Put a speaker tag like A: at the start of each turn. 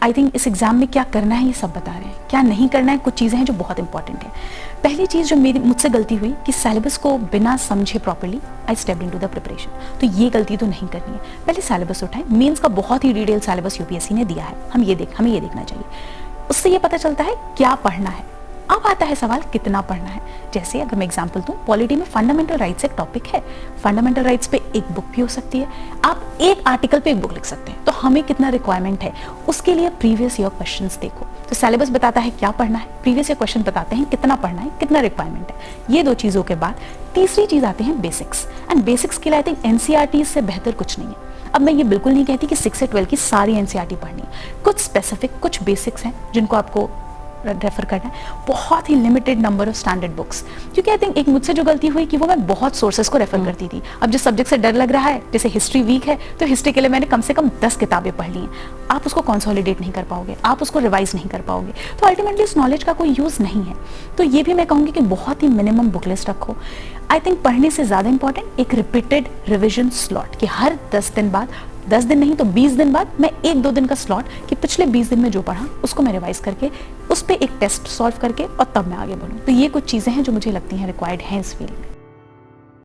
A: I think इस exam में क्या करना है ये सब बता रहे हैं, क्या नहीं करना है कुछ चीज़ें हैं जो बहुत इंपॉर्टेंट है। पहली चीज़ जो मुझसे गलती हुई कि सिलेबस को बिना समझे properly I stepped into the preparation, तो ये गलती तो नहीं करनी है। पहले सिलेबस उठाएं, मेंस का बहुत ही डिटेल सिलेबस यूपीएससी ने दिया है, हमें ये देखना चाहिए, उससे ये पता चलता है क्या पढ़ना है। अब आता है सवाल कितना पढ़ना है। जैसे अगर मैं एग्जांपल दूं, पॉलिटी में फंडामेंटल राइट्स एक टॉपिक है, फंडामेंटल राइट्स पे एक बुक भी हो सकती है, आप एक आर्टिकल पे एक बुक लिख सकते हैं, तो हमें कितना रिक्वायरमेंट है उसके लिए प्रीवियस ईयर क्वेश्चंस देखो। तो सिलेबस बताता है क्या पढ़ना है, प्रीवियस ईयर क्वेश्चन बताते हैं कितना पढ़ना है, कितना रिक्वायरमेंट है। ये दो चीजों के बाद तीसरी चीज आते हैं बेसिक्स, एंड बेसिक्स के लिए आई थिंक एनसीईआरटी से बेहतर कुछ नहीं है। अब मैं ये बिल्कुल नहीं कहती कि 6 से 12 की सारी एनसीईआरटी पढ़नी है, कुछ स्पेसिफिक कुछ बेसिक्स हैं जिनको आपको रेफर करना है, बहुत ही limited number of standard books. क्योंकि आई थिंक एक मुझसे जो गलती हुई कि वो मैं बहुत सोर्सेस को रेफर करती थी। अब जिस सब्जेक्ट से डर लग रहा है, जैसे हिस्ट्री वीक है, तो हिस्ट्री के लिए मैंने कम से कम 10 किताबें पढ़ ली हैं। आप उसको कंसोलिडेट नहीं कर पाओगे, आप उसको रिवाइज नहीं कर पाओगे, तो अल्टीमेटली इस नॉलेज का कोई यूज नहीं है। तो ये भी मैं कहूँगी कि बहुत ही मिनिमम बुक लिस्ट रखो। आई थिंक पढ़ने से ज्यादा इंपॉर्टेंट एक रिपीटेड रिविजन स्लॉट, कि हर 10 दिन बाद, 10 दिन नहीं तो 20 दिन बाद मैं 1-2 दिन का स्लॉट, कि पिछले 20 दिन में जो पढ़ा उसको मैं रिवाइज करके उस पर एक टेस्ट सॉल्व करके और तब मैं आगे बढ़ूं। तो ये कुछ चीजें हैं जो मुझे लगती हैं रिक्वायर्ड हैं इस फील्ड में।